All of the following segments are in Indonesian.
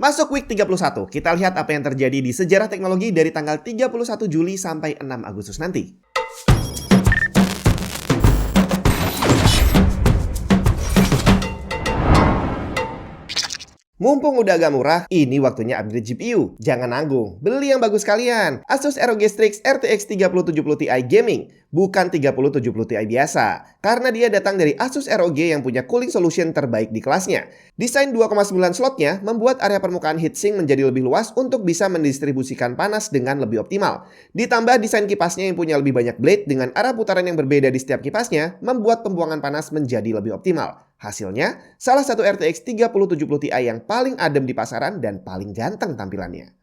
Masuk week 31, kita lihat apa yang terjadi di sejarah teknologi dari tanggal 31 Juli sampai 6 Agustus nanti. Mumpung udah agak murah, ini waktunya upgrade GPU. Jangan nanggung, beli yang bagus kalian. Asus ROG Strix RTX 3070 Ti Gaming, bukan 3070 Ti biasa. Karena dia datang dari Asus ROG yang punya cooling solution terbaik di kelasnya. Desain 2,9 slotnya membuat area permukaan heatsink menjadi lebih luas untuk bisa mendistribusikan panas dengan lebih optimal. Ditambah desain kipasnya yang punya lebih banyak blade dengan arah putaran yang berbeda di setiap kipasnya, membuat pembuangan panas menjadi lebih optimal. Hasilnya, salah satu RTX 3070 Ti yang paling adem di pasaran dan paling ganteng tampilannya.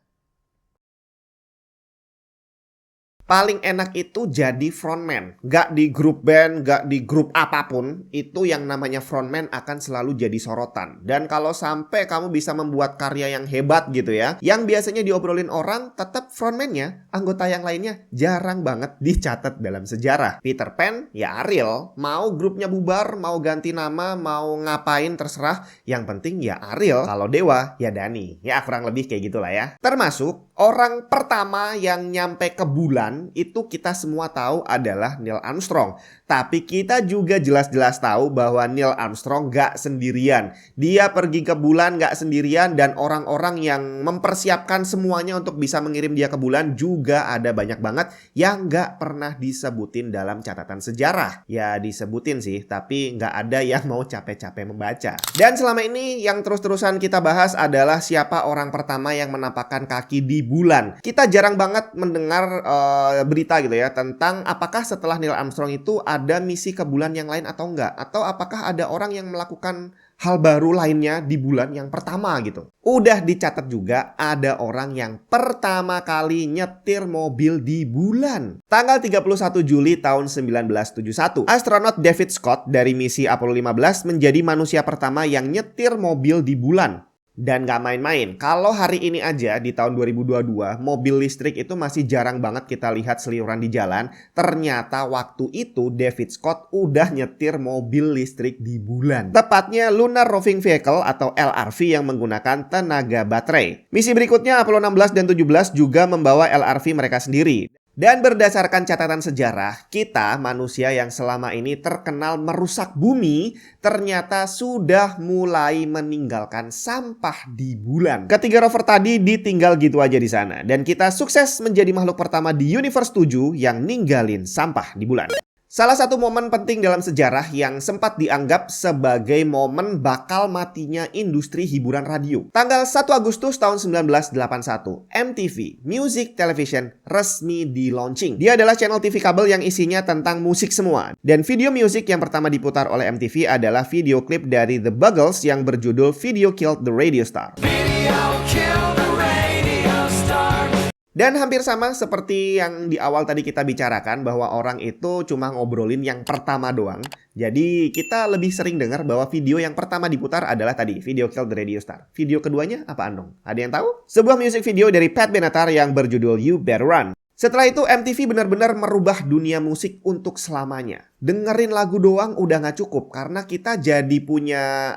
Paling enak itu jadi frontman. Gak di grup band, gak di grup apapun, itu yang namanya frontman akan selalu jadi sorotan. Dan kalau sampai kamu bisa membuat karya yang hebat gitu ya, yang biasanya diobrolin orang, tetap frontman-nya, anggota yang lainnya jarang banget dicatat dalam sejarah. Peter Pan, ya Ariel. Mau grupnya bubar, mau ganti nama, mau ngapain terserah. Yang penting ya Ariel. Kalau Dewa, ya Dani. Ya kurang lebih kayak gitulah ya. Termasuk orang pertama yang nyampe ke bulan, itu kita semua tahu adalah Neil Armstrong. Tapi kita juga jelas-jelas tahu bahwa Neil Armstrong gak sendirian. Dia pergi ke bulan gak sendirian, dan orang-orang yang mempersiapkan semuanya untuk bisa mengirim dia ke bulan juga ada banyak banget yang gak pernah disebutin dalam catatan sejarah. Ya disebutin sih, tapi gak ada yang mau capek-capek membaca. Dan selama ini yang terus-terusan kita bahas adalah siapa orang pertama yang menampakkan kaki di bulan. Kita jarang banget mendengar berita gitu ya tentang apakah setelah Neil Armstrong itu ada misi ke bulan yang lain atau enggak, atau apakah ada orang yang melakukan hal baru lainnya di bulan yang pertama gitu. Udah dicatat juga ada orang yang pertama kali nyetir mobil di bulan. Tanggal 31 Juli tahun 1971, astronot David Scott dari misi Apollo 15 menjadi manusia pertama yang nyetir mobil di bulan. Dan gak main-main, kalau hari ini aja di tahun 2022 mobil listrik itu masih jarang banget kita lihat seliuran di jalan. Ternyata waktu itu David Scott udah nyetir mobil listrik di bulan. Tepatnya Lunar Roving Vehicle atau LRV yang menggunakan tenaga baterai. Misi berikutnya Apollo 16 dan 17 juga membawa LRV mereka sendiri. Dan berdasarkan catatan sejarah, kita manusia yang selama ini terkenal merusak bumi, ternyata sudah mulai meninggalkan sampah di bulan. Ketiga rover tadi ditinggal gitu aja di sana. Dan kita sukses menjadi makhluk pertama di Universe 7 yang ninggalin sampah di bulan. Salah satu momen penting dalam sejarah yang sempat dianggap sebagai momen bakal matinya industri hiburan radio. Tanggal 1 Agustus tahun 1981, MTV Music Television resmi di-launching. Dia adalah channel TV kabel yang isinya tentang musik semua. Dan video musik yang pertama diputar oleh MTV adalah video klip dari The Buggles yang berjudul Video Killed the Radio Star. Dan hampir sama seperti yang di awal tadi kita bicarakan bahwa orang itu cuma ngobrolin yang pertama doang. Jadi kita lebih sering dengar bahwa video yang pertama diputar adalah tadi Video Killed the Radio Star. Video keduanya apaan dong? Ada yang tahu? Sebuah music video dari Pat Benatar yang berjudul You Better Run. Setelah itu MTV benar-benar merubah dunia musik untuk selamanya. Dengerin lagu doang udah gak cukup karena kita jadi punya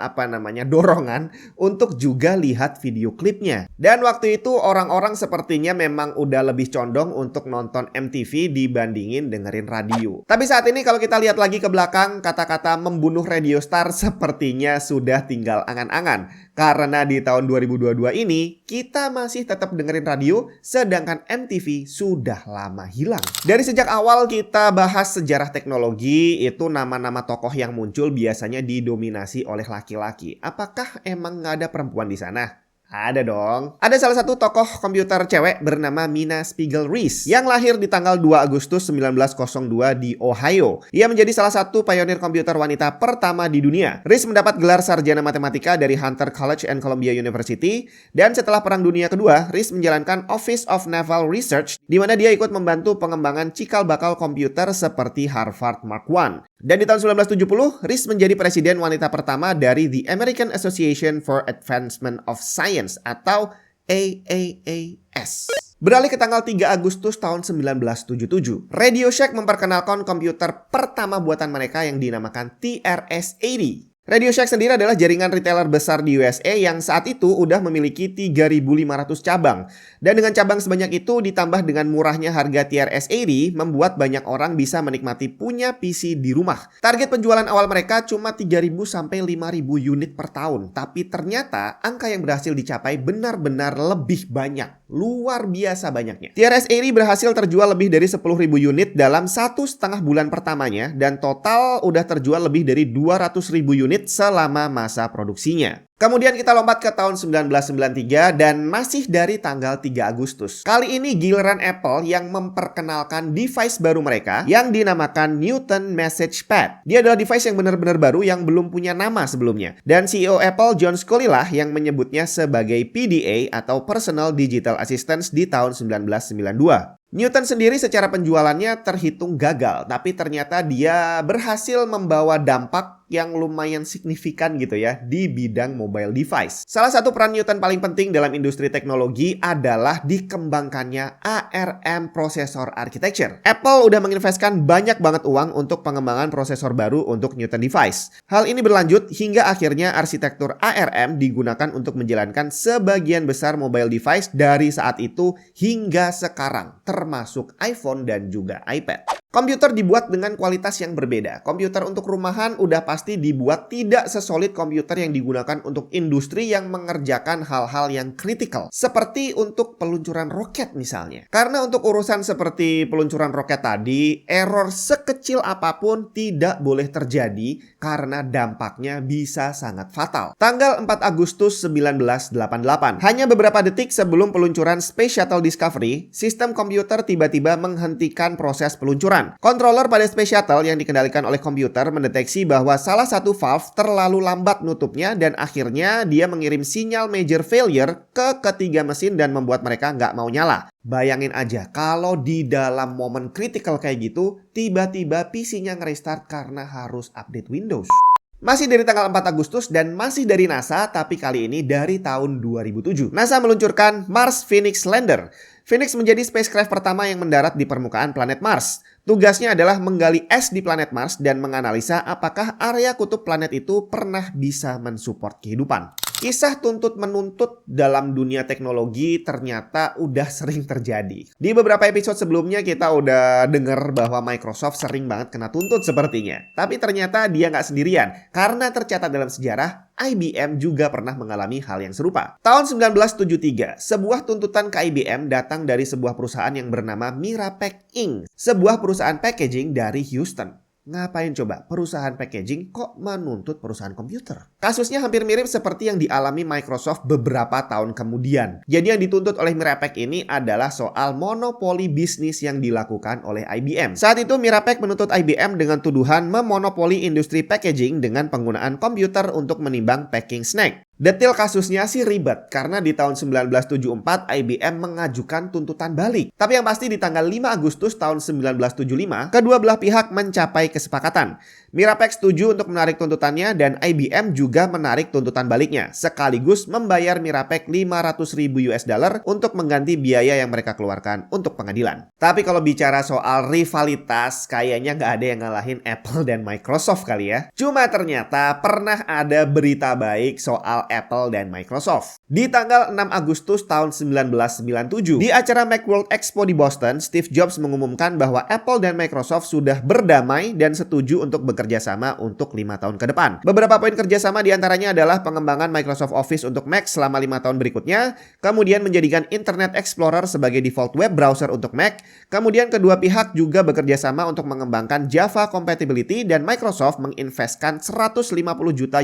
dorongan untuk juga lihat video klipnya. Dan waktu itu orang-orang sepertinya memang udah lebih condong untuk nonton MTV dibandingin dengerin radio. Tapi saat ini kalau kita lihat lagi ke belakang, kata-kata membunuh Radio Star sepertinya sudah tinggal angan-angan. Karena di tahun 2022 ini kita masih tetap dengerin radio, sedangkan MTV sudah lama hilang. Dari sejak awal kita bahas sejarah teknologi, itu nama-nama tokoh yang muncul biasanya didominasi oleh laki-laki. Apakah emang nggak ada perempuan di sana? Ada dong. Ada salah satu tokoh komputer cewek bernama Mina Spiegel-Reis yang lahir di tanggal 2 Agustus 1902 di Ohio. Ia menjadi salah satu pionir komputer wanita pertama di dunia. Reis mendapat gelar sarjana matematika dari Hunter College and Columbia University, dan setelah Perang Dunia Kedua, Reis menjalankan Office of Naval Research di mana dia ikut membantu pengembangan cikal bakal komputer seperti Harvard Mark I. Dan di tahun 1970, Reis menjadi presiden wanita pertama dari The American Association for Advancement of Science atau AAAS. Beralih ke tanggal 3 Agustus tahun 1977, Radio Shack memperkenalkan komputer pertama buatan mereka yang dinamakan TRS-80. Radio Shack sendiri adalah jaringan retailer besar di USA yang saat itu udah memiliki 3.500 cabang. Dan dengan cabang sebanyak itu ditambah dengan murahnya harga TRS-80 membuat banyak orang bisa menikmati punya PC di rumah. Target penjualan awal mereka cuma 3.000 sampai 5.000 unit per tahun. Tapi ternyata angka yang berhasil dicapai benar-benar lebih banyak. Luar biasa banyaknya. TRS-80 berhasil terjual lebih dari 10.000 unit dalam 1,5 bulan pertamanya. Dan total udah terjual lebih dari 200.000 unit selama masa produksinya. Kemudian kita lompat ke tahun 1993 dan masih dari tanggal 3 Agustus. Kali ini giliran Apple yang memperkenalkan device baru mereka yang dinamakan Newton Message Pad. Dia adalah device yang benar-benar baru yang belum punya nama sebelumnya. Dan CEO Apple John Sculley lah yang menyebutnya sebagai PDA atau Personal Digital Assistant di tahun 1992. Newton sendiri secara penjualannya terhitung gagal, tapi ternyata dia berhasil membawa dampak yang lumayan signifikan gitu ya di bidang mobile device. Salah satu peran Newton paling penting dalam industri teknologi adalah dikembangkannya ARM Processor Architecture. Apple udah menginvestkan banyak banget uang untuk pengembangan prosesor baru untuk Newton device. Hal ini berlanjut hingga akhirnya arsitektur ARM digunakan untuk menjalankan sebagian besar mobile device dari saat itu hingga sekarang, termasuk iPhone dan juga iPad. Komputer dibuat dengan kualitas yang berbeda. Komputer untuk rumahan udah pasti dibuat tidak sesolid komputer yang digunakan untuk industri yang mengerjakan hal-hal yang kritikal. Seperti untuk peluncuran roket misalnya. Karena untuk urusan seperti peluncuran roket tadi, error sekecil apapun tidak boleh terjadi karena dampaknya bisa sangat fatal. Tanggal 4 Agustus 1988. Hanya beberapa detik sebelum peluncuran Space Shuttle Discovery, sistem komputer tiba-tiba menghentikan proses peluncuran. Controller pada Space Shuttle yang dikendalikan oleh komputer mendeteksi bahwa salah satu valve terlalu lambat nutupnya dan akhirnya dia mengirim sinyal major failure ke ketiga mesin dan membuat mereka nggak mau nyala. Bayangin aja kalau di dalam momen kritikal kayak gitu, tiba-tiba PC-nya nge-restart karena harus update Windows. Masih dari tanggal 4 Agustus dan masih dari NASA, tapi kali ini dari tahun 2007. NASA meluncurkan Mars Phoenix Lander. Phoenix menjadi spacecraft pertama yang mendarat di permukaan planet Mars. Tugasnya adalah menggali es di planet Mars dan menganalisa apakah area kutub planet itu pernah bisa mensupport kehidupan. Kisah tuntut-menuntut dalam dunia teknologi ternyata udah sering terjadi. Di beberapa episode sebelumnya kita udah dengar bahwa Microsoft sering banget kena tuntut sepertinya. Tapi ternyata dia nggak sendirian. Karena tercatat dalam sejarah, IBM juga pernah mengalami hal yang serupa. Tahun 1973, sebuah tuntutan ke IBM datang dari sebuah perusahaan yang bernama Mirapek Inc. Sebuah perusahaan packaging dari Houston. Ngapain coba perusahaan packaging kok menuntut perusahaan komputer? Kasusnya hampir mirip seperti yang dialami Microsoft beberapa tahun kemudian. Jadi yang dituntut oleh Mirapek ini adalah soal monopoli bisnis yang dilakukan oleh IBM. Saat itu Mirapek menuntut IBM dengan tuduhan memonopoli industri packaging dengan penggunaan komputer untuk menimbang packing snack. Detail kasusnya sih ribet karena di tahun 1974 IBM mengajukan tuntutan balik. Tapi yang pasti di tanggal 5 Agustus tahun 1975, kedua belah pihak mencapai kesepakatan. Mirapek setuju untuk menarik tuntutannya dan IBM juga menarik tuntutan baliknya, sekaligus membayar Mirapek $500.000 untuk mengganti biaya yang mereka keluarkan untuk pengadilan. Tapi kalau bicara soal rivalitas, kayaknya nggak ada yang ngalahin Apple dan Microsoft kali ya. Cuma ternyata pernah ada berita baik soal Apple dan Microsoft. Di tanggal 6 Agustus tahun 1997, di acara Macworld Expo di Boston, Steve Jobs mengumumkan bahwa Apple dan Microsoft sudah berdamai dan setuju untuk bekerja sama untuk 5 tahun ke depan. Beberapa poin kerjasama diantaranya adalah pengembangan Microsoft Office untuk Mac selama 5 tahun berikutnya, kemudian menjadikan Internet Explorer sebagai default web browser untuk Mac, kemudian kedua pihak juga bekerja sama untuk mengembangkan Java Compatibility dan Microsoft menginvestkan $150 juta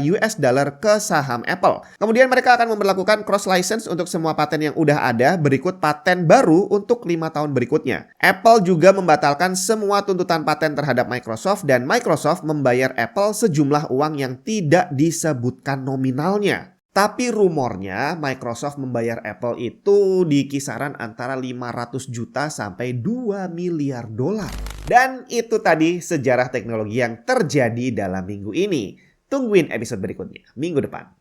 ke saham Apple. Kemudian mereka akan memberlakukan cross-license untuk semua paten yang udah ada berikut paten baru untuk 5 tahun berikutnya. Apple juga membatalkan semua tuntutan paten terhadap Microsoft dan Microsoft membayar Apple sejumlah uang yang tidak disebutkan nominalnya. Tapi rumornya Microsoft membayar Apple itu di kisaran antara 500 juta sampai 2 miliar dolar. Dan itu tadi sejarah teknologi yang terjadi dalam minggu ini. Tungguin episode berikutnya, minggu depan.